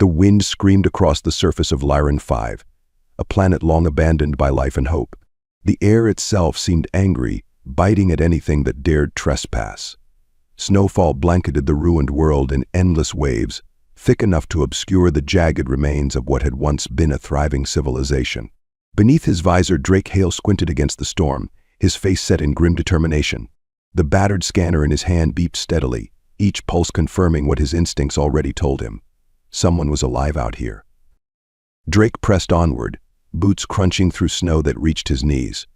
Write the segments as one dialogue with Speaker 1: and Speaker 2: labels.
Speaker 1: The wind screamed across the surface of Lyran 5, a planet long abandoned by life and hope. The air itself seemed angry, biting at anything that dared trespass. Snowfall blanketed the ruined world in endless waves, thick enough to obscure the jagged remains of what had once been a thriving civilization. Beneath his visor, Drake Hale squinted against the storm, his face set in grim determination. The battered scanner in his hand beeped steadily, each pulse confirming what his instincts already told him. Someone was alive out here. Drake pressed onward, boots crunching through snow that reached his knees.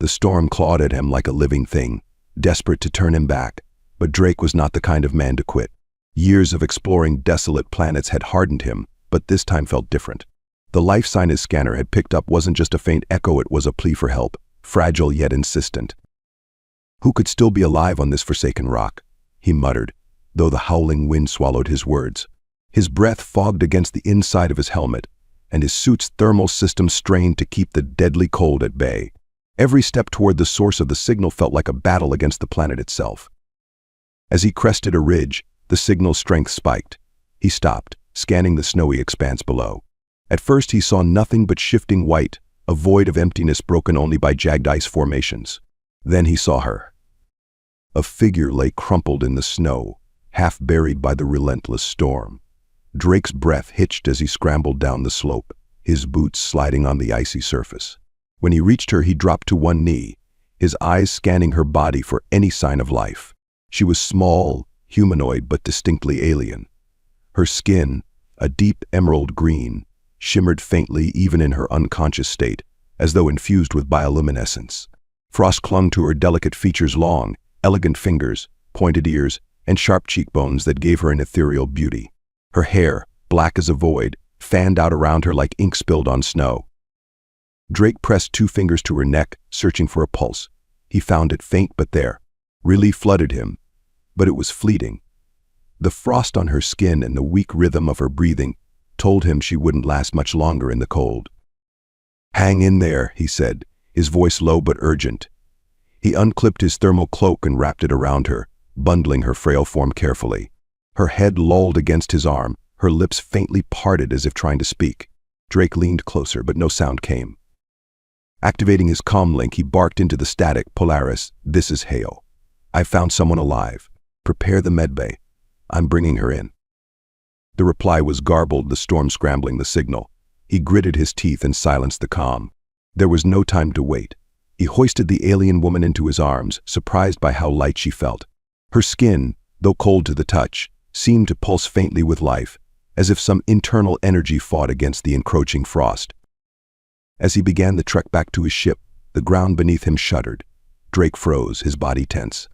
Speaker 1: The storm clawed at him like a living thing, desperate to turn him back, but Drake was not the kind of man to quit. Years of exploring desolate planets had hardened him, but this time felt different. The life sign his scanner had picked up wasn't just a faint echo, it was a plea for help, fragile yet insistent. Who could still be alive on this forsaken rock? He muttered, though the howling wind swallowed his words. His breath fogged against the inside of his helmet, and his suit's thermal system strained to keep the deadly cold at bay. Every step toward the source of the signal felt like a battle against the planet itself. As he crested a ridge, the signal's strength spiked. He stopped, scanning the snowy expanse below. At first he saw nothing but shifting white, a void of emptiness broken only by jagged ice formations. Then he saw her. A figure lay crumpled in the snow, half buried by the relentless storm. Drake's breath hitched as he scrambled down the slope, his boots sliding on the icy surface. When he reached her, he dropped to one knee, his eyes scanning her body for any sign of life. She was small, humanoid, but distinctly alien. Her skin, a deep emerald green, shimmered faintly even in her unconscious state, as though infused with bioluminescence. Frost clung to her delicate features, long, elegant fingers, pointed ears, and sharp cheekbones that gave her an ethereal beauty. Her hair, black as a void, fanned out around her like ink spilled on snow. Drake pressed 2 fingers to her neck, searching for a pulse. He found it, faint but there. Relief flooded him, but it was fleeting. The frost on her skin and the weak rhythm of her breathing told him she wouldn't last much longer in the cold. "Hang in there," he said, his voice low but urgent. He unclipped his thermal cloak and wrapped it around her, bundling her frail form carefully. Her head lolled against his arm, her lips faintly parted as if trying to speak. Drake leaned closer, but no sound came. Activating his comm link, he barked into the static, "Polaris, this is Hale. I found someone alive. Prepare the medbay. I'm bringing her in." The reply was garbled, the storm scrambling the signal. He gritted his teeth and silenced the comm. There was no time to wait. He hoisted the alien woman into his arms, surprised by how light she felt. Her skin, though cold to the touch, seemed to pulse faintly with life, as if some internal energy fought against the encroaching frost. As he began the trek back to his ship, the ground beneath him shuddered. Drake froze, his body tense.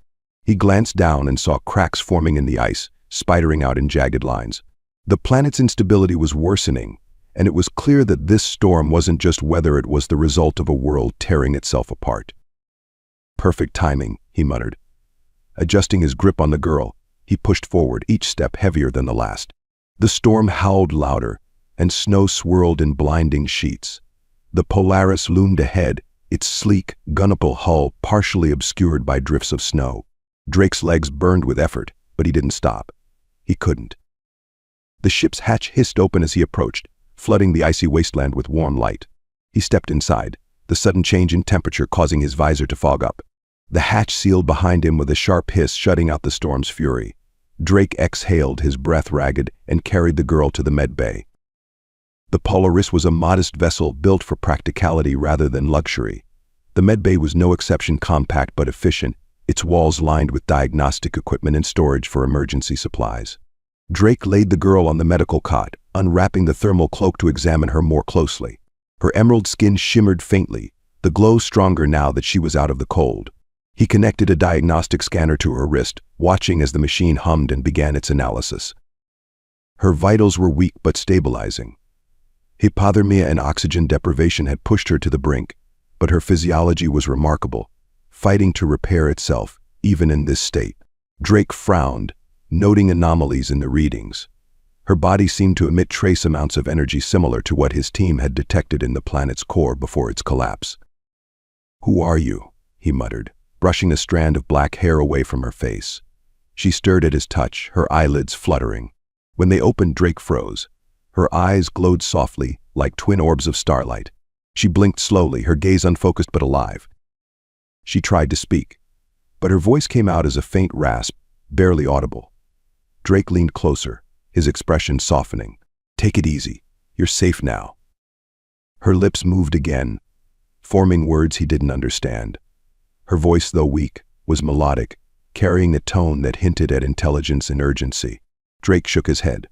Speaker 1: He glanced down and saw cracks forming in the ice, spidering out in jagged lines. The planet's instability was worsening, and it was clear that this storm wasn't just weather, it was the result of a world tearing itself apart. "Perfect timing," he muttered. Adjusting his grip on the girl, he pushed forward, each step heavier than the last. The storm howled louder, and snow swirled in blinding sheets. The Polaris loomed ahead, its sleek, gunnable hull partially obscured by drifts of snow. Drake's legs burned with effort, but he didn't stop. He couldn't. The ship's hatch hissed open as he approached, flooding the icy wasteland with warm light. He stepped inside, the sudden change in temperature causing his visor to fog up. The hatch sealed behind him with a sharp hiss, shutting out the storm's fury. Drake exhaled, his breath ragged, and carried the girl to the medbay. The Polaris was a modest vessel built for practicality rather than luxury. The medbay was no exception, compact but efficient, its walls lined with diagnostic equipment and storage for emergency supplies. Drake laid the girl on the medical cot, unwrapping the thermal cloak to examine her more closely. Her emerald skin shimmered faintly, the glow stronger now that she was out of the cold. He connected a diagnostic scanner to her wrist, watching as the machine hummed and began its analysis. Her vitals were weak but stabilizing. Hypothermia and oxygen deprivation had pushed her to the brink, but her physiology was remarkable, fighting to repair itself, even in this state. Drake frowned, noting anomalies in the readings. Her body seemed to emit trace amounts of energy similar to what his team had detected in the planet's core before its collapse. "Who are you?" he muttered, brushing a strand of black hair away from her face. She stirred at his touch, her eyelids fluttering. When they opened, Drake froze. Her eyes glowed softly, like twin orbs of starlight. She blinked slowly, her gaze unfocused but alive. She tried to speak, but her voice came out as a faint rasp, barely audible. Drake leaned closer, his expression softening. "Take it easy. You're safe now." Her lips moved again, forming words he didn't understand. Her voice, though weak, was melodic, carrying a tone that hinted at intelligence and urgency. Drake shook his head.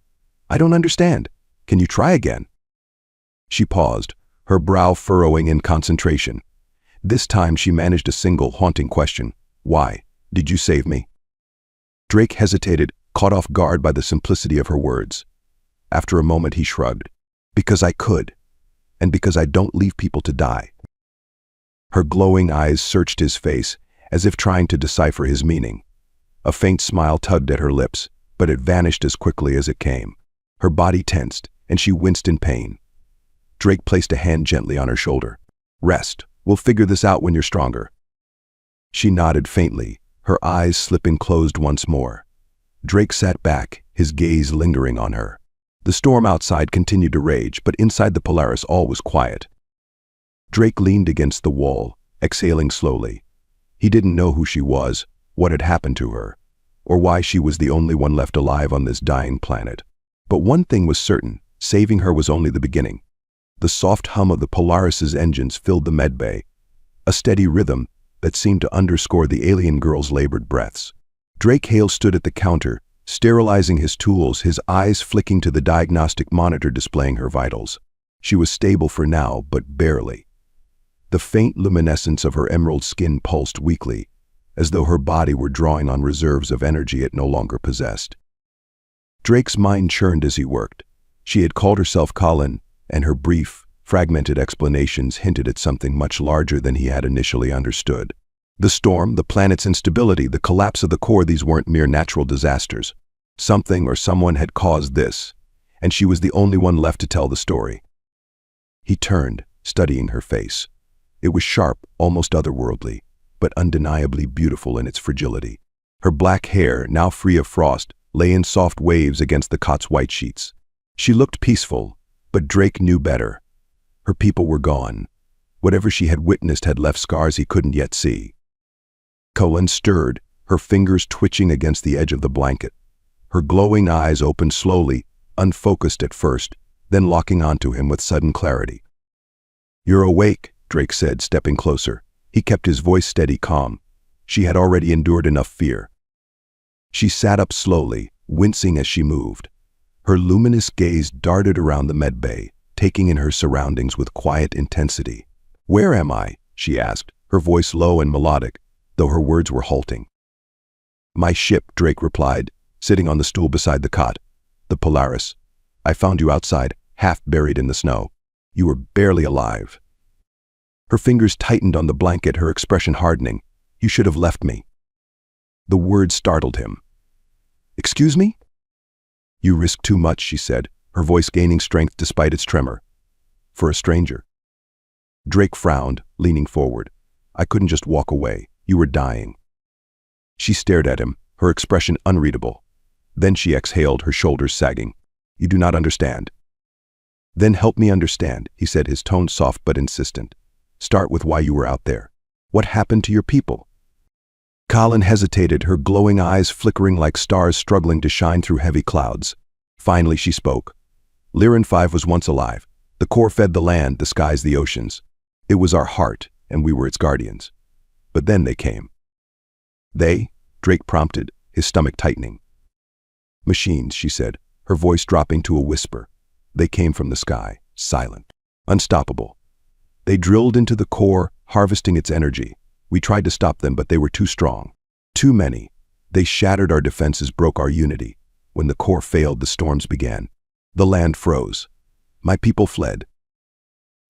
Speaker 1: "I don't understand. Can you try again?" She paused, her brow furrowing in concentration. This time she managed a single, haunting question. "Why did you save me?" Drake hesitated, caught off guard by the simplicity of her words. After a moment he shrugged. "Because I could, and because I don't leave people to die." Her glowing eyes searched his face, as if trying to decipher his meaning. A faint smile tugged at her lips, but it vanished as quickly as it came. Her body tensed, and she winced in pain. Drake placed a hand gently on her shoulder. "Rest. We'll figure this out when you're stronger." She nodded faintly, her eyes slipping closed once more. Drake sat back, his gaze lingering on her. The storm outside continued to rage, but inside the Polaris all was quiet. Drake leaned against the wall, exhaling slowly. He didn't know who she was, what had happened to her, or why she was the only one left alive on this dying planet. But one thing was certain, saving her was only the beginning. The soft hum of the Polaris's engines filled the medbay, a steady rhythm that seemed to underscore the alien girl's labored breaths. Drake Hale stood at the counter, sterilizing his tools, his eyes flicking to the diagnostic monitor displaying her vitals. She was stable for now, but barely. The faint luminescence of her emerald skin pulsed weakly, as though her body were drawing on reserves of energy it no longer possessed. Drake's mind churned as he worked. She had called herself Colin, and her brief, fragmented explanations hinted at something much larger than he had initially understood. The storm, the planet's instability, the collapse of the core, these weren't mere natural disasters. Something or someone had caused this, and she was the only one left to tell the story. He turned, studying her face. It was sharp, almost otherworldly, but undeniably beautiful in its fragility. Her black hair, now free of frost, lay in soft waves against the cot's white sheets. She looked peaceful, but Drake knew better. Her people were gone. Whatever she had witnessed had left scars he couldn't yet see. Colin stirred, her fingers twitching against the edge of the blanket. Her glowing eyes opened slowly, unfocused at first, then locking onto him with sudden clarity. "You're awake," Drake said, stepping closer. He kept his voice steady, calm. She had already endured enough fear. She sat up slowly, wincing as she moved. Her luminous gaze darted around the medbay, taking in her surroundings with quiet intensity. "Where am I?" she asked, her voice low and melodic, though her words were halting. "My ship," Drake replied, sitting on the stool beside the cot. "The Polaris. I found you outside, half buried in the snow. You were barely alive." Her fingers tightened on the blanket, her expression hardening. "You should have left me." The word startled him. "Excuse me?" "You risk too much," she said, her voice gaining strength despite its tremor. "For a stranger." Drake frowned, leaning forward. "I couldn't just walk away. You were dying." She stared at him, her expression unreadable. Then she exhaled, her shoulders sagging. "You do not understand." "Then help me understand," he said, his tone soft but insistent. "Start with why you were out there. What happened to your people?" Colin hesitated, her glowing eyes flickering like stars struggling to shine through heavy clouds. Finally she spoke. "Lyran 5 was once alive. The core fed the land, the skies, the oceans. It was our heart, and we were its guardians. But then they came." "They?" Drake prompted, his stomach tightening. "Machines," she said, her voice dropping to a whisper. "They came from the sky, silent, unstoppable. They drilled into the core, harvesting its energy. We tried to stop them, but they were too strong. Too many. They shattered our defenses, broke our unity. When the core failed, the storms began. The land froze. My people fled."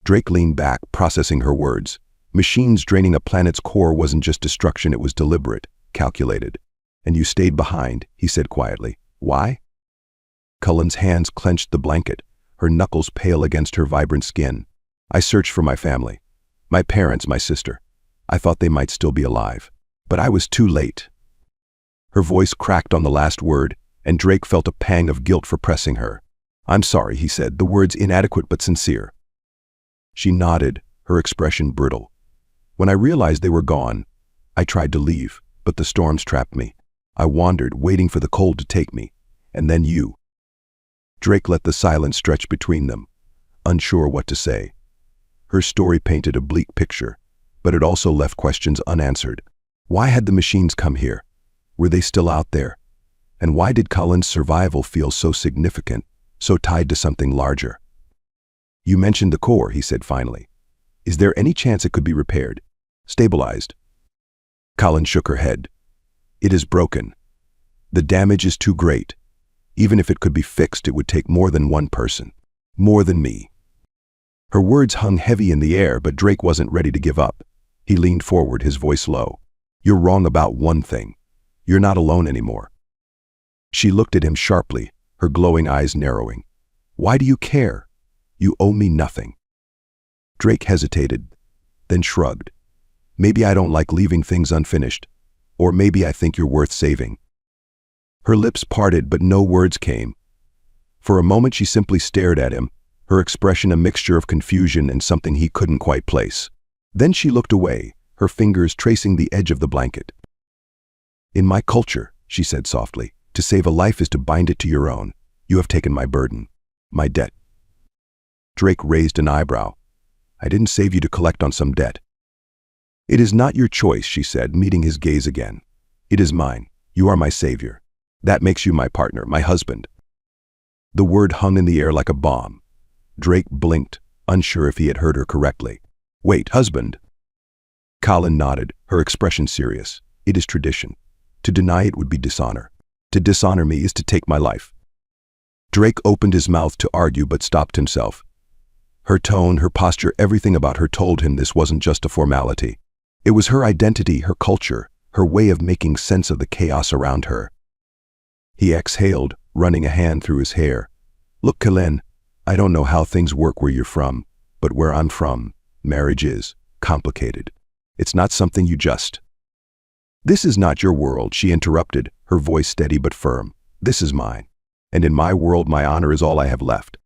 Speaker 1: Drake leaned back, processing her words. Machines draining a planet's core wasn't just destruction, it was deliberate, calculated. "And you stayed behind," he said quietly. "Why?" Cullen's hands clenched the blanket, her knuckles pale against her vibrant skin. "I searched for my family. My parents, my sister. I thought they might still be alive. But I was too late." Her voice cracked on the last word, and Drake felt a pang of guilt for pressing her. "I'm sorry," he said, the words inadequate but sincere. She nodded, her expression brittle. "When I realized they were gone, I tried to leave, but the storms trapped me. I wandered, waiting for the cold to take me. And then you." Drake let the silence stretch between them, unsure what to say. Her story painted a bleak picture, but it also left questions unanswered. Why had the machines come here? Were they still out there? And why did Cullen's survival feel so significant, so tied to something larger? "You mentioned the core," he said finally. "Is there any chance it could be repaired? Stabilized?" Cullen shook her head. "It is broken. The damage is too great. Even if it could be fixed, it would take more than one person. More than me." Her words hung heavy in the air, but Drake wasn't ready to give up. He leaned forward, his voice low. "You're wrong about one thing. You're not alone anymore." She looked at him sharply, her glowing eyes narrowing. "Why do you care? You owe me nothing." Drake hesitated, then shrugged. "Maybe I don't like leaving things unfinished. Or maybe I think you're worth saving." Her lips parted, but no words came. For a moment she simply stared at him, her expression a mixture of confusion and something he couldn't quite place. Then she looked away, her fingers tracing the edge of the blanket. "In my culture," she said softly, "to save a life is to bind it to your own. You have taken my burden, my debt." Drake raised an eyebrow. "I didn't save you to collect on some debt." "It is not your choice," she said, meeting his gaze again. "It is mine. You are my savior. That makes you my partner, my husband." The word hung in the air like a bomb. Drake blinked, unsure if he had heard her correctly. "Wait, husband?" Cullen nodded, her expression serious. "It is tradition. To deny it would be dishonor. To dishonor me is to take my life." Drake opened his mouth to argue but stopped himself. Her tone, her posture, everything about her told him this wasn't just a formality. It was her identity, her culture, her way of making sense of the chaos around her. He exhaled, running a hand through his hair. "Look, Cullen, I don't know how things work where you're from, but where I'm from, marriage is complicated. It's not something you just—" "This is not your world," she interrupted, her voice steady but firm. "This is mine. And in my world, my honor is all I have left."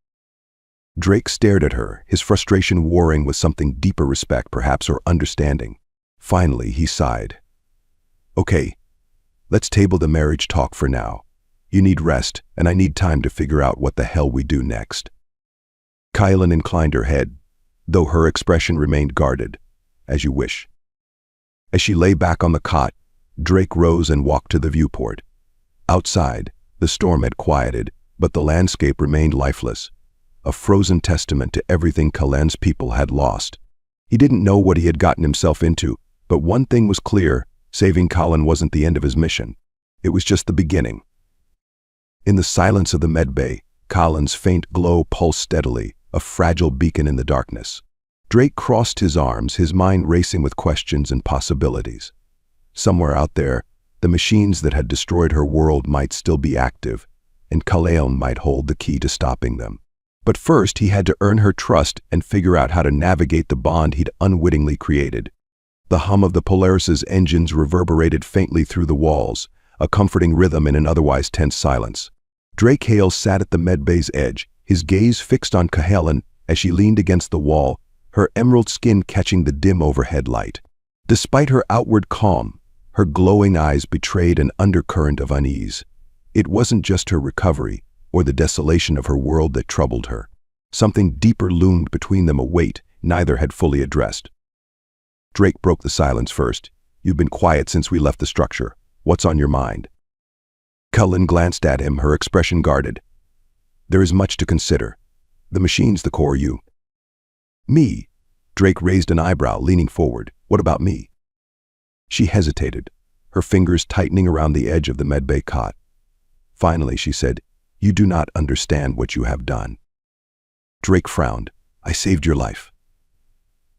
Speaker 1: Drake stared at her, his frustration warring with something deeper, respect perhaps, or understanding. Finally, he sighed. "Okay, let's table the marriage talk for now. You need rest, and I need time to figure out what the hell we do next." Cullen inclined her head, though her expression remained guarded. "As you wish." As she lay back on the cot, Drake rose and walked to the viewport. Outside, the storm had quieted, but the landscape remained lifeless, a frozen testament to everything Cullen's people had lost. He didn't know what he had gotten himself into, but one thing was clear: saving Cullen wasn't the end of his mission. It was just the beginning. In the silence of the medbay, Cullen's faint glow pulsed steadily, a fragile beacon in the darkness. Drake crossed his arms, his mind racing with questions and possibilities. Somewhere out there, the machines that had destroyed her world might still be active, and Cullen might hold the key to stopping them. But first, he had to earn her trust and figure out how to navigate the bond he'd unwittingly created. The hum of the Polaris's engines reverberated faintly through the walls, a comforting rhythm in an otherwise tense silence. Drake Hale sat at the medbay's edge, his gaze fixed on Cullen as she leaned against the wall, her emerald skin catching the dim overhead light. Despite her outward calm, her glowing eyes betrayed an undercurrent of unease. It wasn't just her recovery or the desolation of her world that troubled her. Something deeper loomed between them, a weight neither had fully addressed. Drake broke the silence first. "You've been quiet since we left the structure. What's on your mind?" Cullen glanced at him, her expression guarded. "There is much to consider. The machines, the core, you." "Me?" Drake raised an eyebrow, leaning forward. "What about me?" She hesitated, her fingers tightening around the edge of the medbay cot. Finally, she said, "You do not understand what you have done." Drake frowned. "I saved your life.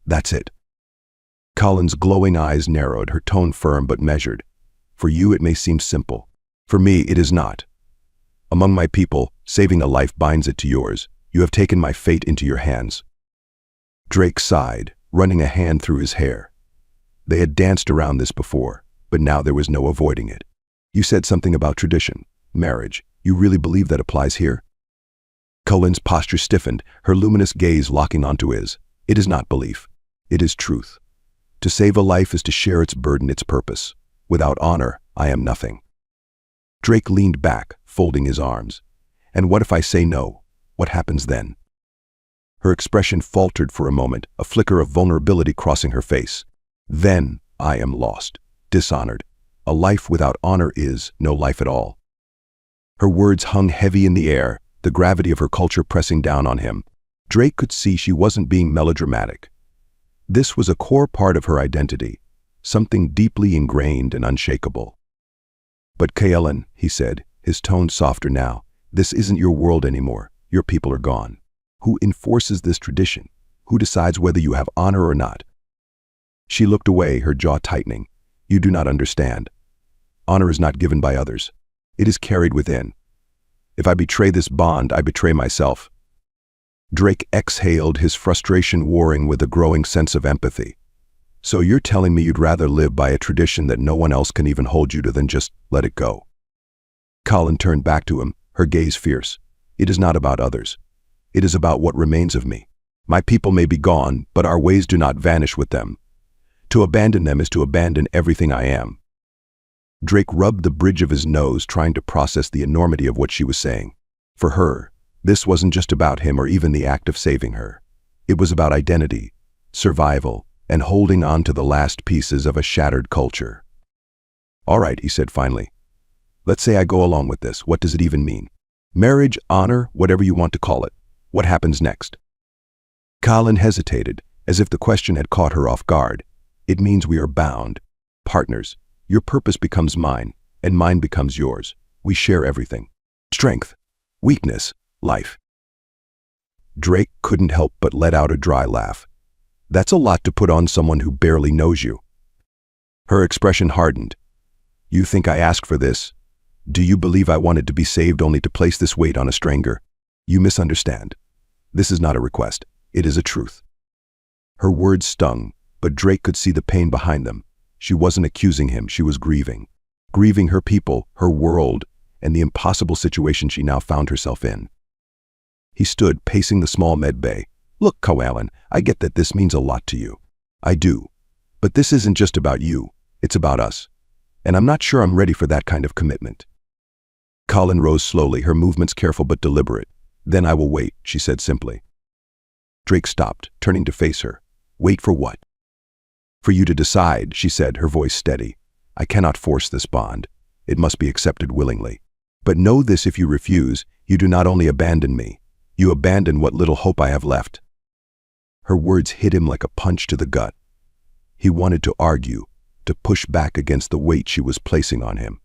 Speaker 1: That's it." Cullen's glowing eyes narrowed, her tone firm but measured. "For you it may seem simple. For me it is not. Among my people, saving a life binds it to yours. You have taken my fate into your hands." Drake sighed, running a hand through his hair. They had danced around this before, but now there was no avoiding it. "You said something about tradition, marriage. You really believe that applies here?" Cullen's posture stiffened, her luminous gaze locking onto his. It is not belief. It is truth. To save a life is to share its burden, its purpose. Without honor, I am nothing. Drake leaned back, folding his arms. And what if I say no? What happens then? Her expression faltered for a moment, a flicker of vulnerability crossing her face. Then I am lost, dishonored. A life without honor is no life at all. Her words hung heavy in the air, the gravity of her culture pressing down on him. Drake could see she wasn't being melodramatic. This was a core part of her identity, something deeply ingrained and unshakable. But Kaelen, he said, his tone softer now, this isn't your world anymore. Your people are gone. Who enforces this tradition? Who decides whether you have honor or not? She looked away, her jaw tightening. You do not understand. Honor is not given by others. It is carried within. If I betray this bond, I betray myself. Drake exhaled, his frustration warring with a growing sense of empathy. So you're telling me you'd rather live by a tradition that no one else can even hold you to than just let it go? Colin turned back to him, her gaze fierce. It is not about others. It is about what remains of me. My people may be gone, but our ways do not vanish with them. To abandon them is to abandon everything I am. Drake rubbed the bridge of his nose, trying to process the enormity of what she was saying. For her, this wasn't just about him or even the act of saving her. It was about identity, survival, and holding on to the last pieces of a shattered culture. All right, he said finally. Let's say I go along with this. What does it even mean? Marriage, honor, whatever you want to call it. What happens next? Colin hesitated, as if the question had caught her off guard. It means we are bound. Partners. Your purpose becomes mine, and mine becomes yours. We share everything. Strength, weakness, life. Drake couldn't help but let out a dry laugh. That's a lot to put on someone who barely knows you. Her expression hardened. You think I asked for this? Do you believe I wanted to be saved only to place this weight on a stranger? You misunderstand. This is not a request. It is a truth. Her words stung, but Drake could see the pain behind them. She wasn't accusing him, she was grieving. Grieving her people, her world, and the impossible situation she now found herself in. He stood, pacing the small med bay. Look, Kaelen, I get that this means a lot to you. I do. But this isn't just about you. It's about us. And I'm not sure I'm ready for that kind of commitment. Colin rose slowly, her movements careful but deliberate. Then I will wait, she said simply. Drake stopped, turning to face her. Wait for what? For you to decide, she said, her voice steady. I cannot force this bond. It must be accepted willingly. But know this, if you refuse, you do not only abandon me, you abandon what little hope I have left. Her words hit him like a punch to the gut. He wanted to argue, to push back against the weight she was placing on him.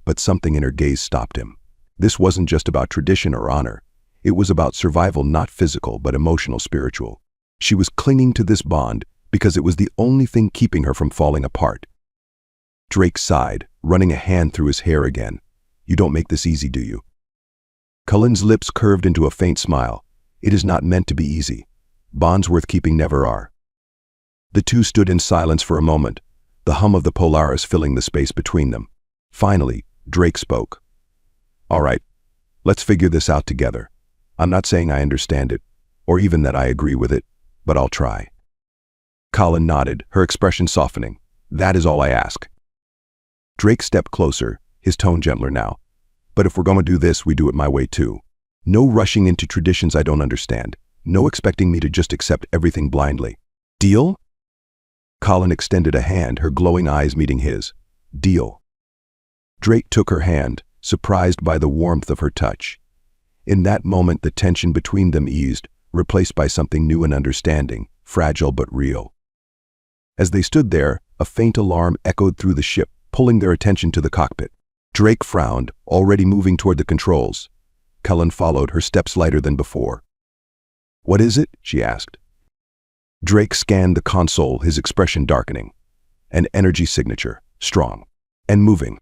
Speaker 1: But something in her gaze stopped him. This wasn't just about tradition or honor. It was about survival, not physical, but emotional, spiritual. She was clinging to this bond because it was the only thing keeping her from falling apart. Drake sighed, running a hand through his hair again. You don't make this easy, do you? Cullen's lips curved into a faint smile. It is not meant to be easy. Bonds worth keeping never are. The two stood in silence for a moment, the hum of the Polaris filling the space between them. Finally, Drake spoke. All right, let's figure this out together. I'm not saying I understand it, or even that I agree with it, but I'll try. Colin nodded, her expression softening. That is all I ask. Drake stepped closer, his tone gentler now. But if we're going to do this, we do it my way too. No rushing into traditions I don't understand. No expecting me to just accept everything blindly. Deal? Colin extended a hand, her glowing eyes meeting his. Deal. Drake took her hand, surprised by the warmth of her touch. In that moment, the tension between them eased, replaced by something new and understanding, fragile but real. As they stood there, a faint alarm echoed through the ship, pulling their attention to the cockpit. Drake frowned, already moving toward the controls. Cullen followed, her steps lighter than before. What is it? She asked. Drake scanned the console, his expression darkening. An energy signature, strong and moving.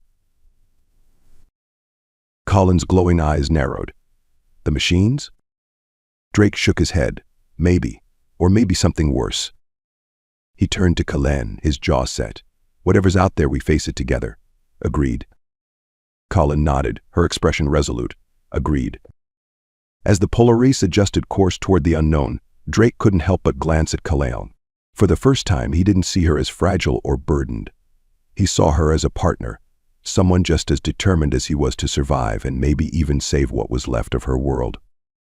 Speaker 1: Colin's glowing eyes narrowed. The machines? Drake shook his head. Maybe, or maybe something worse. He turned to Cullen, his jaw set. Whatever's out there, we face it together. Agreed. Colin nodded, her expression resolute. Agreed. As the Polaris adjusted course toward the unknown, Drake couldn't help but glance at Kalel. For the first time, he didn't see her as fragile or burdened. He saw her as a partner, someone just as determined as he was to survive and maybe even save what was left of her world.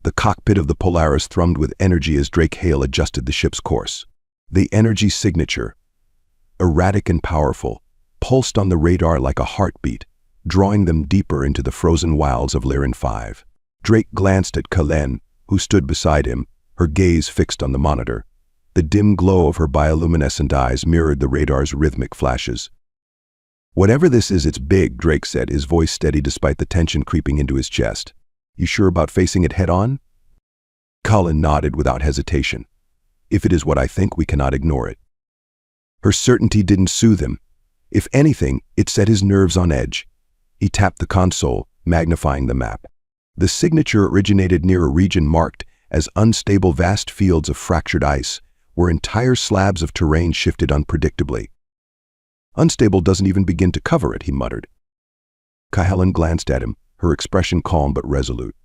Speaker 1: The cockpit of the Polaris thrummed with energy as Drake Hale adjusted the ship's course. The energy signature, erratic and powerful, pulsed on the radar like a heartbeat, drawing them deeper into the frozen wilds of Lyran 5. Drake glanced at Kalen, who stood beside him, her gaze fixed on the monitor. The dim glow of her bioluminescent eyes mirrored the radar's rhythmic flashes. "Whatever this is, it's big," Drake said, his voice steady despite the tension creeping into his chest. "You sure about facing it head-on?" Colin nodded without hesitation. "If it is what I think, we cannot ignore it." Her certainty didn't soothe him. If anything, it set his nerves on edge. He tapped the console, magnifying the map. The signature originated near a region marked as unstable vast fields of fractured ice, where entire slabs of terrain shifted unpredictably. "Unstable doesn't even begin to cover it," he muttered. Helen glanced at him, her expression calm but resolute.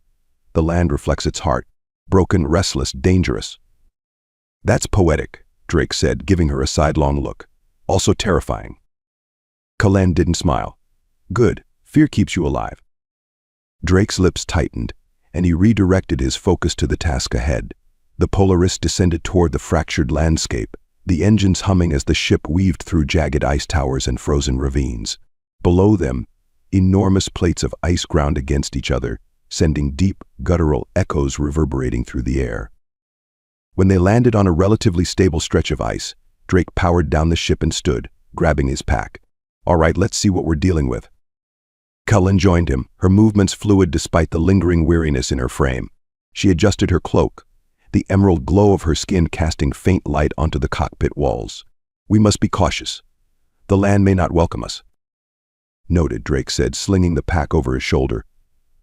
Speaker 1: "The land reflects its heart, broken, restless, dangerous." "That's poetic," Drake said, giving her a sidelong look. "Also terrifying." Kalen didn't smile. "Good. Fear keeps you alive." Drake's lips tightened, and he redirected his focus to the task ahead. The Polaris descended toward the fractured landscape, the engines humming as the ship weaved through jagged ice towers and frozen ravines. Below them, enormous plates of ice ground against each other, sending deep, guttural echoes reverberating through the air. When they landed on a relatively stable stretch of ice, Drake powered down the ship and stood, grabbing his pack. "All right, let's see what we're dealing with." Cullen joined him, her movements fluid despite the lingering weariness in her frame. She adjusted her cloak, the emerald glow of her skin casting faint light onto the cockpit walls. "We must be cautious. The land may not welcome us." "Noted," Drake said, slinging the pack over his shoulder.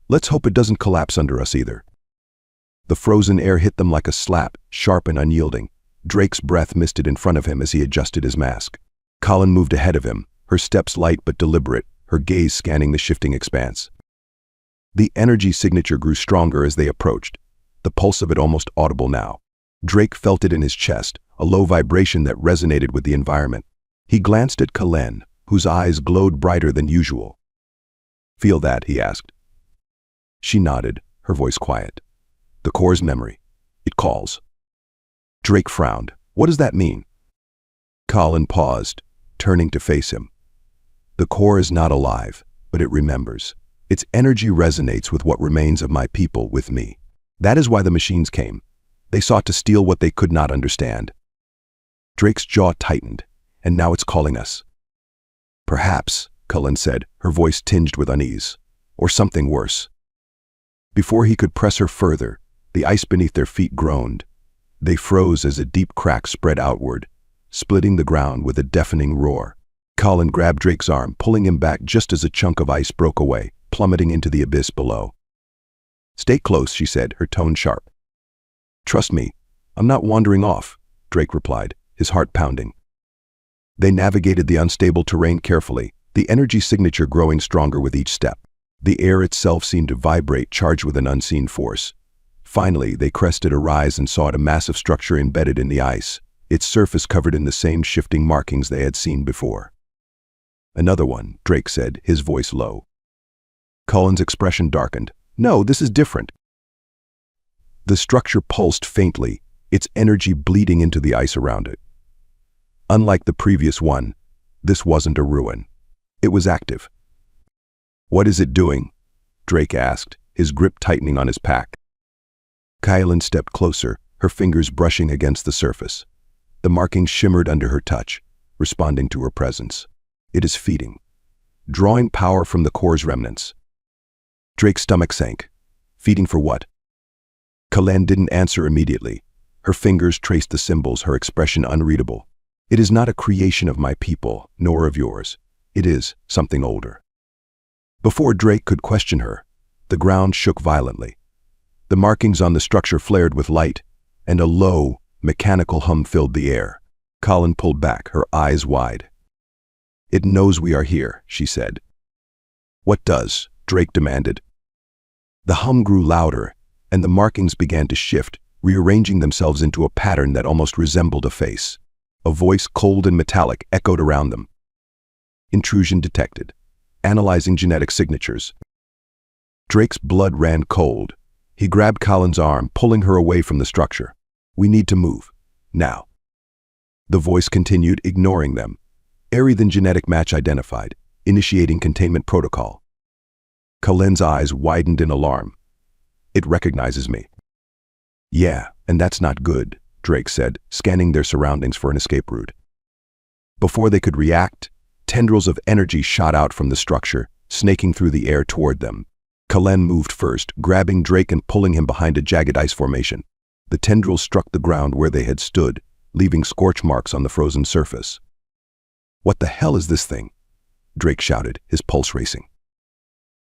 Speaker 1: "Let's hope it doesn't collapse under us either." The frozen air hit them like a slap, sharp and unyielding. Drake's breath misted in front of him as he adjusted his mask. Colin moved ahead of him, her steps light but deliberate, her gaze scanning the shifting expanse. The energy signature grew stronger as they approached, the pulse of it almost audible now. Drake felt it in his chest, a low vibration that resonated with the environment. He glanced at Kalen, whose eyes glowed brighter than usual. "Feel that?" he asked. She nodded, her voice quiet. "The core's memory. It calls." Drake frowned. "What does that mean?" Colin paused, turning to face him. "The core is not alive, but it remembers. Its energy resonates with what remains of my people, with me. That is why the machines came. They sought to steal what they could not understand." Drake's jaw tightened, "And now it's calling us." "Perhaps," Cullen said, her voice tinged with unease. "Or something worse." Before he could press her further, the ice beneath their feet groaned. They froze as a deep crack spread outward, splitting the ground with a deafening roar. Colin grabbed Drake's arm, pulling him back just as a chunk of ice broke away, plummeting into the abyss below. "Stay close," she said, her tone sharp. "Trust me, I'm not wandering off," Drake replied, his heart pounding. They navigated the unstable terrain carefully, the energy signature growing stronger with each step. The air itself seemed to vibrate, charged with an unseen force. Finally, they crested a rise and saw a massive structure embedded in the ice, its surface covered in the same shifting markings they had seen before. "Another one," Drake said, his voice low. Colin's expression darkened. "No, this is different." The structure pulsed faintly, its energy bleeding into the ice around it. Unlike the previous one, this wasn't a ruin. It was active. "What is it doing?" Drake asked, his grip tightening on his pack. Kylan stepped closer, her fingers brushing against the surface. The markings shimmered under her touch, responding to her presence. "It is feeding, drawing power from the core's remnants." Drake's stomach sank. "Feeding for what?" Kalen didn't answer immediately. Her fingers traced the symbols, her expression unreadable. "It is not a creation of my people, nor of yours. It is something older." Before Drake could question her, the ground shook violently. The markings on the structure flared with light, and a low, mechanical hum filled the air. Colin pulled back, her eyes wide. "It knows we are here," she said. "What does?" Drake demanded. The hum grew louder, and the markings began to shift, rearranging themselves into a pattern that almost resembled a face. A voice, cold and metallic, echoed around them. Intrusion detected. Analyzing genetic signatures. Drake's blood ran cold. He grabbed Colin's arm, pulling her away from the structure. We need to move. Now. The voice continued, ignoring them. Aerithan genetic match identified. Initiating containment protocol. Colin's eyes widened in alarm. It recognizes me. Yeah, and that's not good, Drake said, scanning their surroundings for an escape route. Before they could react, tendrils of energy shot out from the structure, snaking through the air toward them. Colin moved first, grabbing Drake and pulling him behind a jagged ice formation. The tendrils struck the ground where they had stood, leaving scorch marks on the frozen surface. What the hell is this thing? Drake shouted, his pulse racing.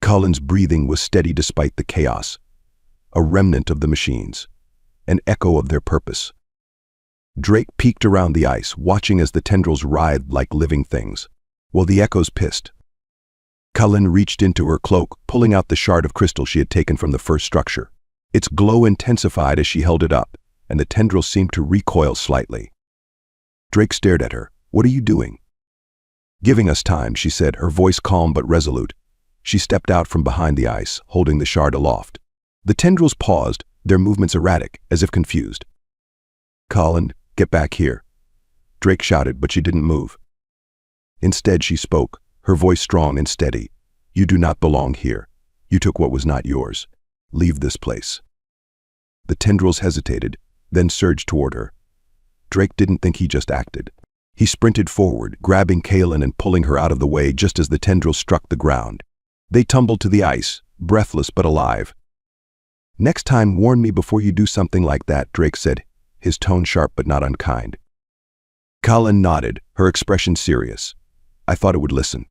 Speaker 1: Colin's breathing was steady despite the chaos. A remnant of the machines. An echo of their purpose. Drake peeked around the ice, watching as the tendrils writhed like living things, while the echoes pissed. Colin reached into her cloak, pulling out the shard of crystal she had taken from the first structure. Its glow intensified as she held it up, and the tendrils seemed to recoil slightly. Drake stared at her. What are you doing? Giving us time, she said, her voice calm but resolute. She stepped out from behind the ice, holding the shard aloft. The tendrils paused, their movements erratic, as if confused. Colin, get back here. Drake shouted, but she didn't move. Instead, she spoke, her voice strong and steady. You do not belong here. You took what was not yours. Leave this place. The tendrils hesitated, then surged toward her. Drake didn't think he just acted. He sprinted forward, grabbing Kaelin and pulling her out of the way just as the tendrils struck the ground. They tumbled to the ice, breathless but alive. Next time, warn me before you do something like that, Drake said, his tone sharp but not unkind. Colin nodded, her expression serious. I thought it would listen.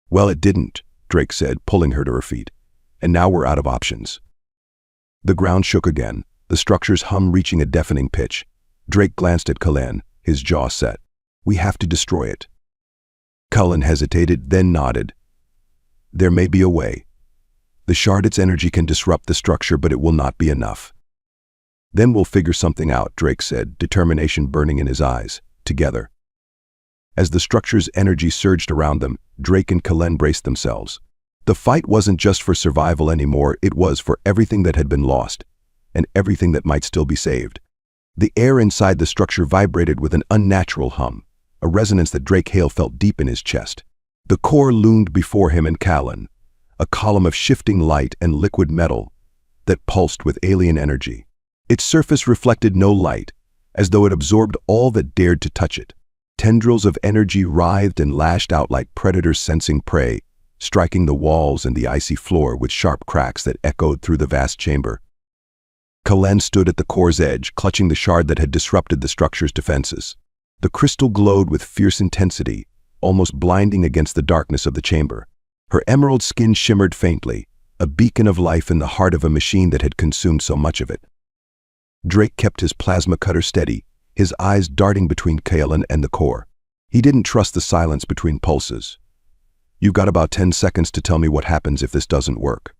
Speaker 1: Well, it didn't, Drake said, pulling her to her feet. And now we're out of options. The ground shook again, the structure's hum reaching a deafening pitch. Drake glanced at Colin, his jaw set. We have to destroy it. Colin hesitated, then nodded. There may be a way. The shard, its energy can disrupt the structure, but it will not be enough. Then we'll figure something out, Drake said, determination burning in his eyes. Together. As the structure's energy surged around them, Drake and Colin braced themselves. The fight wasn't just for survival anymore, it was for everything that had been lost, and everything that might still be saved. The air inside the structure vibrated with an unnatural hum, a resonance that Drake Hale felt deep in his chest. The core loomed before him and Colin, a column of shifting light and liquid metal that pulsed with alien energy. Its surface reflected no light, as though it absorbed all that dared to touch it. Tendrils of energy writhed and lashed out like predators sensing prey, striking the walls and the icy floor with sharp cracks that echoed through the vast chamber. Colin stood at the core's edge, clutching the shard that had disrupted the structure's defenses. The crystal glowed with fierce intensity, almost blinding against the darkness of the chamber. Her emerald skin shimmered faintly, a beacon of life in the heart of a machine that had consumed so much of it. Drake kept his plasma cutter steady, his eyes darting between Kaelin and the core. He didn't trust the silence between pulses. You've got about 10 seconds to tell me what happens if this doesn't work.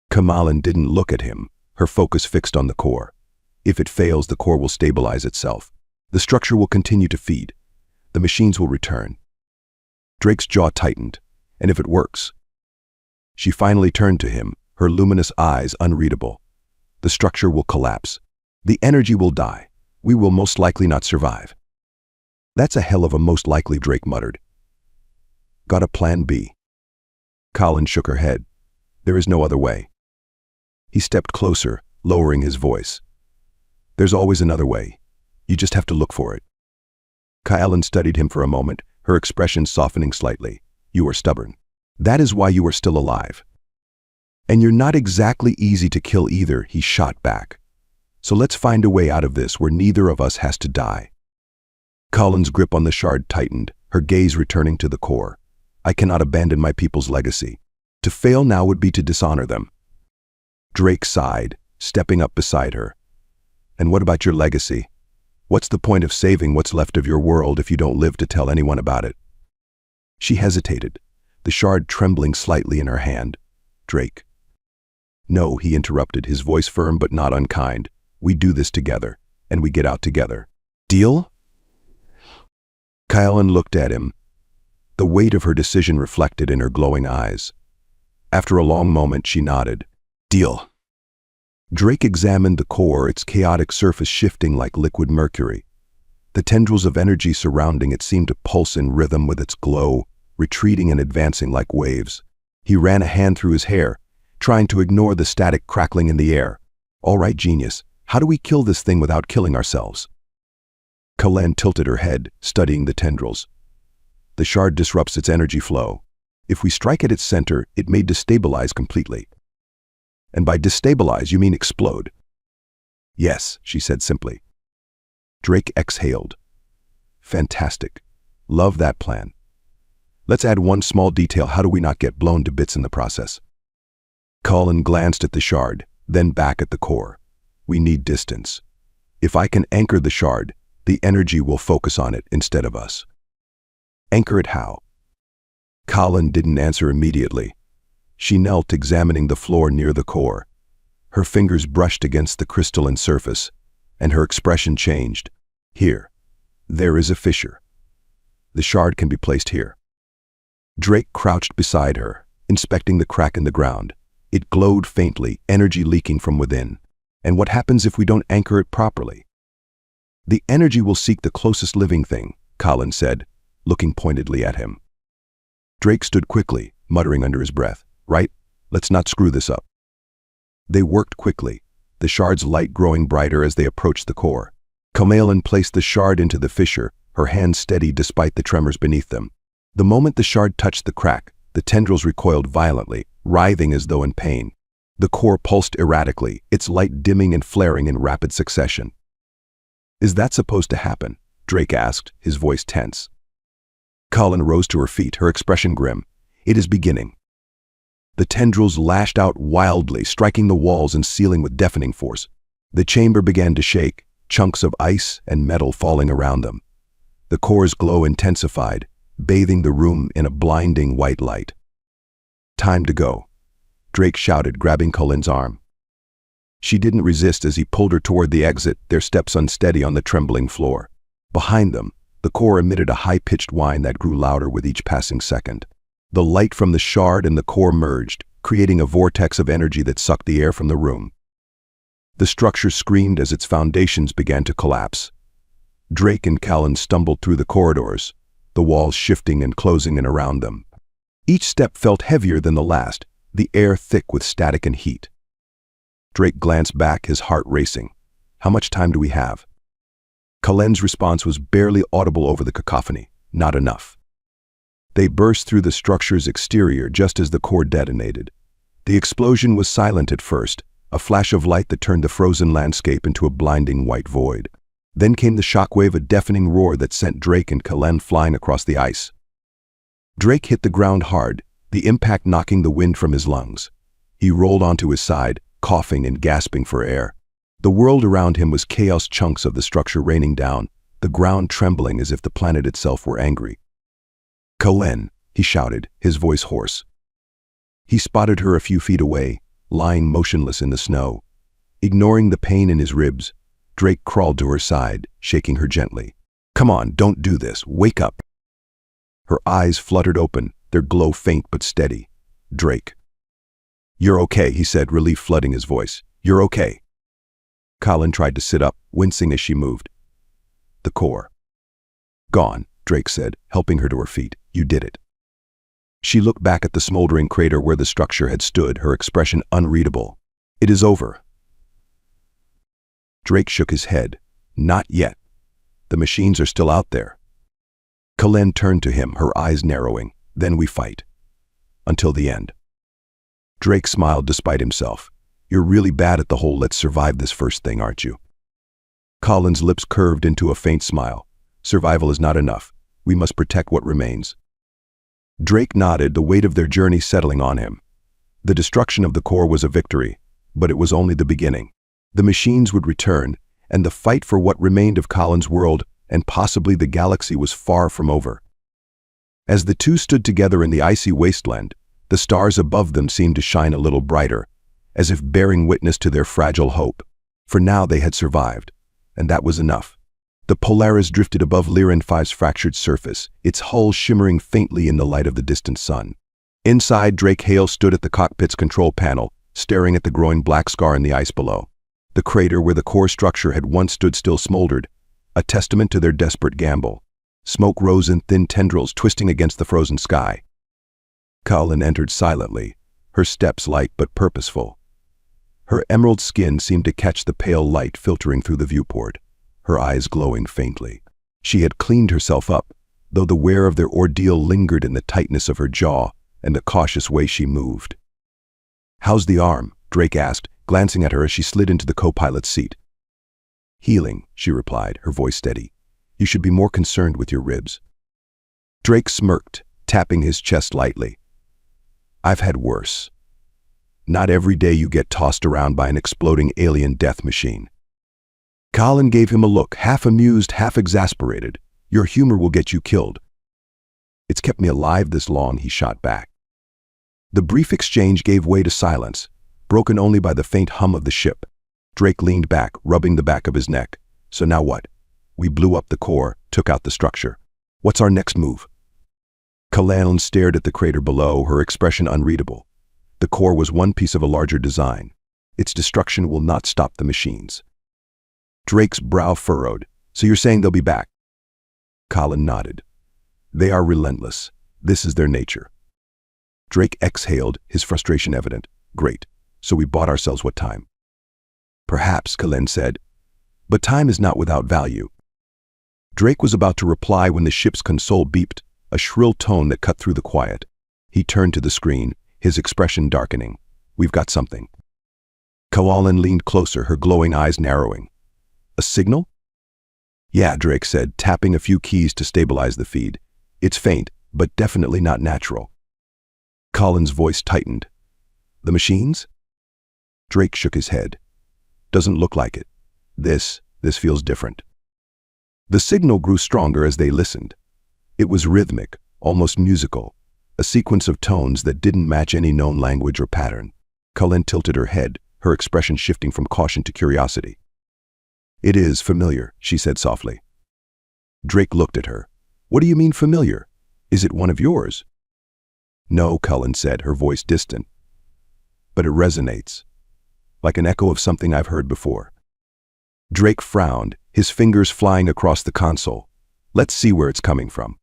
Speaker 1: Kamalin didn't look at him, her focus fixed on the core. If it fails, the core will stabilize itself. The structure will continue to feed. The machines will return. Drake's jaw tightened. And if it works? She finally turned to him, her luminous eyes unreadable. The structure will collapse. The energy will die. We will most likely not survive. That's a hell of a most likely, Drake muttered. Got a plan B? Colin shook her head. There is no other way. He stepped closer, lowering his voice. There's always another way. You just have to look for it. Kaelin studied him for a moment, her expression softening slightly. You are stubborn. That is why you are still alive. And you're not exactly easy to kill either, he shot back. So let's find a way out of this where neither of us has to die. Colin's grip on the shard tightened, her gaze returning to the core. I cannot abandon my people's legacy. To fail now would be to dishonor them. Drake sighed, stepping up beside her. And what about your legacy? What's the point of saving what's left of your world if you don't live to tell anyone about it? She hesitated, the shard trembling slightly in her hand. Drake. No, he interrupted, his voice firm but not unkind. We do this together, and we get out together. Deal? Kylan looked at him, the weight of her decision reflected in her glowing eyes. After a long moment, she nodded. Deal. Drake examined the core, its chaotic surface shifting like liquid mercury. The tendrils of energy surrounding it seemed to pulse in rhythm with its glow, retreating and advancing like waves. He ran a hand through his hair, trying to ignore the static crackling in the air. All right, genius, how do we kill this thing without killing ourselves? Kylan tilted her head, studying the tendrils. The shard disrupts its energy flow. If we strike at its center, it may destabilize completely. And by destabilize, you mean explode? Yes, she said simply. Drake exhaled. Fantastic. Love that plan. Let's add one small detail. How do we not get blown to bits in the process? Kylan glanced at the shard, then back at the core. We need distance. If I can anchor the shard, the energy will focus on it instead of us. Anchor it how? Kylan didn't answer immediately. She knelt, examining the floor near the core. Her fingers brushed against the crystalline surface, and her expression changed. Here. There is a fissure. The shard can be placed here. Drake crouched beside her, inspecting the crack in the ground. It glowed faintly, energy leaking from within. And what happens if we don't anchor it properly? The energy will seek the closest living thing, Kylan said, looking pointedly at him. Drake stood quickly, muttering under his breath. Right? Let's not screw this up. They worked quickly, the shard's light growing brighter as they approached the core. Kylan placed the shard into the fissure, her hands steady despite the tremors beneath them. The moment the shard touched the crack, the tendrils recoiled violently, writhing as though in pain. The core pulsed erratically, its light dimming and flaring in rapid succession. Is that supposed to happen? Drake asked, his voice tense. Kylan rose to her feet, her expression grim. It is beginning. The tendrils lashed out wildly, striking the walls and ceiling with deafening force. The chamber began to shake, chunks of ice and metal falling around them. The core's glow intensified, bathing the room in a blinding white light. Time to go, Drake shouted, grabbing Kylan's arm. She didn't resist as he pulled her toward the exit, their steps unsteady on the trembling floor. Behind them, the core emitted a high-pitched whine that grew louder with each passing second. The light from the shard and the core merged, creating a vortex of energy that sucked the air from the room. The structure screamed as its foundations began to collapse. Drake and Kylan stumbled through the corridors, the walls shifting and closing in around them. Each step felt heavier than the last, the air thick with static and heat. Drake glanced back, his heart racing. How much time do we have? Kylan's response was barely audible over the cacophony. Not enough. They burst through the structure's exterior just as the core detonated. The explosion was silent at first, a flash of light that turned the frozen landscape into a blinding white void. Then came the shockwave, a deafening roar that sent Drake and Kylan flying across the ice. Drake hit the ground hard, the impact knocking the wind from his lungs. He rolled onto his side, coughing and gasping for air. The world around him was chaos, chunks of the structure raining down, the ground trembling as if the planet itself were angry. Kylan, he shouted, his voice hoarse. He spotted her a few feet away, lying motionless in the snow. Ignoring the pain in his ribs, Drake crawled to her side, shaking her gently. Come on, don't do this, wake up. Her eyes fluttered open, their glow faint but steady. Drake. You're okay, he said, relief flooding his voice. You're okay. Kylan tried to sit up, wincing as she moved. The core. Gone, Drake said, helping her to her feet. You did it. She looked back at the smoldering crater where the structure had stood, her expression unreadable. It is over. Drake shook his head. Not yet. The machines are still out there. Kylan turned to him, her eyes narrowing. Then we fight. Until the end. Drake smiled despite himself. You're really bad at the whole let's survive this first thing, aren't you? Kylan's lips curved into a faint smile. Survival is not enough. We must protect what remains. Drake nodded, the weight of their journey settling on him. The destruction of the core was a victory, but it was only the beginning. The machines would return, and the fight for what remained of Kylan's world, and possibly the galaxy, was far from over. As the two stood together in the icy wasteland, the stars above them seemed to shine a little brighter, as if bearing witness to their fragile hope. For now they had survived, and that was enough. The Polaris drifted above Lyran 5's fractured surface, its hull shimmering faintly in the light of the distant sun. Inside, Drake Hale stood at the cockpit's control panel, staring at the growing black scar in the ice below. The crater where the core structure had once stood still smoldered, a testament to their desperate gamble. Smoke rose in thin tendrils twisting against the frozen sky. Cullen entered silently, her steps light but purposeful. Her emerald skin seemed to catch the pale light filtering through the viewport, her eyes glowing faintly. She had cleaned herself up, though the wear of their ordeal lingered in the tightness of her jaw and the cautious way she moved. "How's the arm?" Drake asked, glancing at her as she slid into the co-pilot's seat. "Healing," she replied, her voice steady. "You should be more concerned with your ribs." Drake smirked, tapping his chest lightly. "I've had worse. Not every day you get tossed around by an exploding alien death machine." Cullen gave him a look, half amused, half exasperated. "Your humor will get you killed." "It's kept me alive this long," he shot back. The brief exchange gave way to silence, broken only by the faint hum of the ship. Drake leaned back, rubbing the back of his neck. "So now what? We blew up the core, took out the structure. What's our next move?" Cullen stared at the crater below, her expression unreadable. The core was one piece of a larger design. Its destruction will not stop the machines. Drake's brow furrowed. "So you're saying they'll be back?" Cullen nodded. "They are relentless. This is their nature." Drake exhaled, his frustration evident. "Great. So we bought ourselves what time?" "Perhaps," Cullen said. "But time is not without value." Drake was about to reply when the ship's console beeped, a shrill tone that cut through the quiet. He turned to the screen, his expression darkening. "We've got something." Cullen leaned closer, her glowing eyes narrowing. "A signal?" "Yeah," Drake said, tapping a few keys to stabilize the feed. "It's faint, but definitely not natural." Cullen's voice tightened. "The machines?" Drake shook his head. "Doesn't look like it. This feels different." The signal grew stronger as they listened. It was rhythmic, almost musical, a sequence of tones that didn't match any known language or pattern. Cullen tilted her head, her expression shifting from caution to curiosity. "It is familiar," she said softly. Drake looked at her. "What do you mean familiar? Is it one of yours?" "No," Cullen said, her voice distant. "But it resonates, like an echo of something I've heard before." Drake frowned, his fingers flying across the console. "Let's see where it's coming from."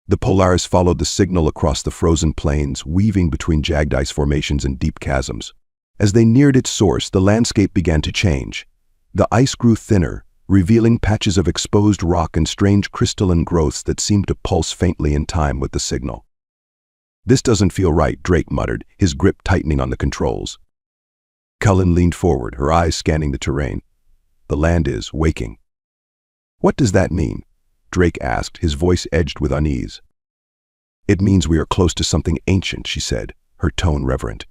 Speaker 1: The Polaris followed the signal across the frozen plains, weaving between jagged ice formations and deep chasms. As they neared its source, the landscape began to change. The ice grew thinner, revealing patches of exposed rock and strange crystalline growths that seemed to pulse faintly in time with the signal. "This doesn't feel right," Drake muttered, his grip tightening on the controls. Cullen leaned forward, her eyes scanning the terrain. "The land is waking." "What does that mean?" Drake asked, his voice edged with unease. "It means we are close to something ancient," she said, her tone reverent.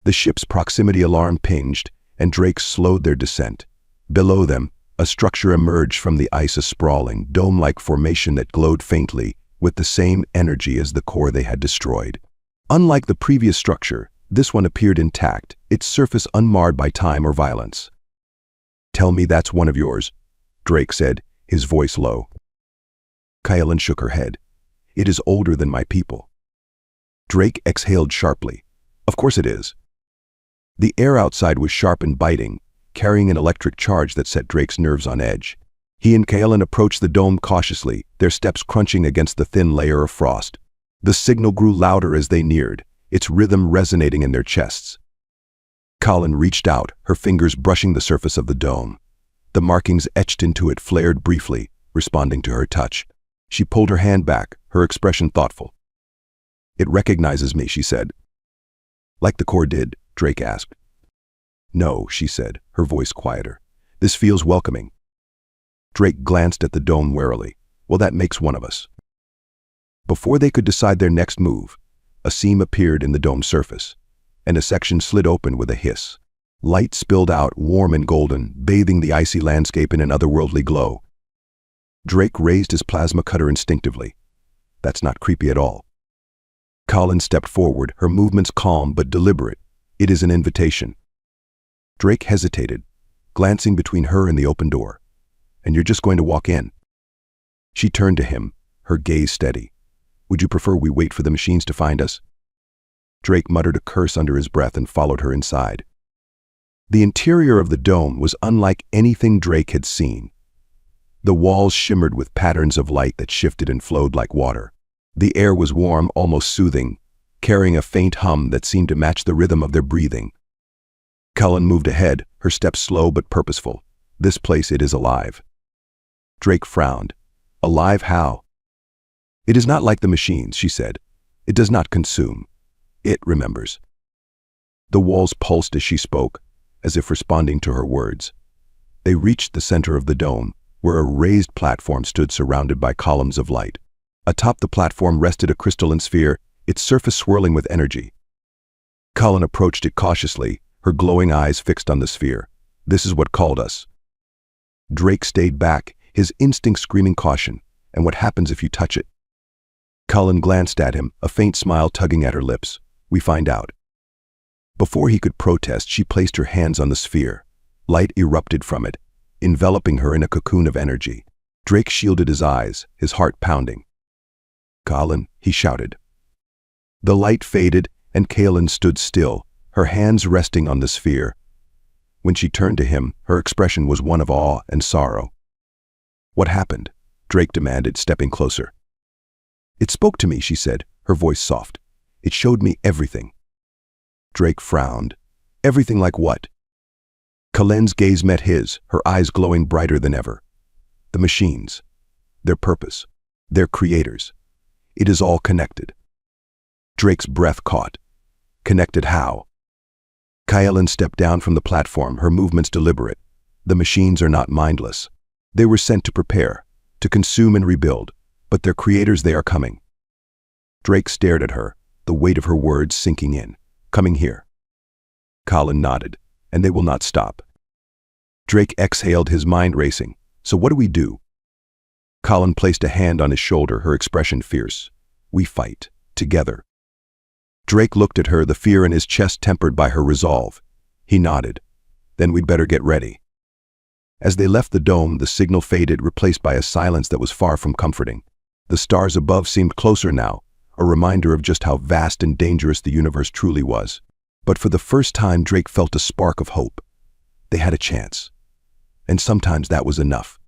Speaker 1: The ship's proximity alarm pinged, and Drake slowed their descent. Below them, a structure emerged from the ice, a sprawling, dome-like formation that glowed faintly, with the same energy as the core they had destroyed. Unlike the previous structure, this one appeared intact, its surface unmarred by time or violence. "Tell me that's one of yours," Drake said, his voice low. Cullen shook her head. "It is older than my people." Drake exhaled sharply. "Of course it is." The air outside was sharp and biting, carrying an electric charge that set Drake's nerves on edge. He and Cullen approached the dome cautiously, their steps crunching against the thin layer of frost. The signal grew louder as they neared, its rhythm resonating in their chests. Cullen reached out, her fingers brushing the surface of the dome. The markings etched into it flared briefly, responding to her touch. She pulled her hand back, her expression thoughtful. "It recognizes me," she said. "Like the core did?" Drake asked. "No," she said, her voice quieter. "This feels welcoming." Drake glanced at the dome warily. "Well, that makes one of us." Before they could decide their next move, a seam appeared in the dome's surface, and a section slid open with a hiss. Light spilled out, warm and golden, bathing the icy landscape in an otherworldly glow. Drake raised his plasma cutter instinctively. "That's not creepy at all." Cullen stepped forward, her movements calm but deliberate, It is an invitation. Drake hesitated, glancing between her and the open door. And you're just going to walk in? She turned to him, her gaze steady. Would you prefer we wait for the machines to find us? Drake muttered a curse under his breath and followed her inside. The interior of the dome was unlike anything Drake had seen. The walls shimmered with patterns of light that shifted and flowed like water. The air was warm, almost soothing, carrying a faint hum that seemed to match the rhythm of their breathing. Cullen moved ahead, her steps slow but purposeful. This place, it is alive. Drake frowned. Alive how? It is not like the machines, she said. It does not consume. It remembers. The walls pulsed as she spoke, as if responding to her words. They reached the center of the dome, where a raised platform stood surrounded by columns of light. Atop the platform rested a crystalline sphere, its surface swirling with energy. Cullen approached it cautiously, her glowing eyes fixed on the sphere. This is what called us. Drake stayed back, his instinct screaming caution. And what happens if you touch it? Cullen glanced at him, a faint smile tugging at her lips. We find out. Before he could protest, she placed her hands on the sphere. Light erupted from it, enveloping her in a cocoon of energy. Drake shielded his eyes, his heart pounding. Cullen, he shouted. The light faded, and Kaelin stood still, her hands resting on the sphere. When she turned to him, her expression was one of awe and sorrow. What happened? Drake demanded, stepping closer. It spoke to me, she said, her voice soft. It showed me everything. Drake frowned. Everything like what? Kaelin's gaze met his, her eyes glowing brighter than ever. The machines. Their purpose. Their creators. It is all connected. Drake's breath caught. Connected how? Kaelin stepped down from the platform, her movements deliberate. The machines are not mindless. They were sent to prepare, to consume and rebuild, but their creators, they are coming. Drake stared at her, the weight of her words sinking in. Coming here. Cullen nodded, and they will not stop. Drake exhaled, his mind racing. So what do we do? Cullen placed a hand on his shoulder, her expression fierce. We fight. Together. Drake looked at her, the fear in his chest tempered by her resolve. He nodded. Then we'd better get ready. As they left the dome, the signal faded, replaced by a silence that was far from comforting. The stars above seemed closer now, a reminder of just how vast and dangerous the universe truly was. But for the first time, Drake felt a spark of hope. They had a chance. And sometimes that was enough.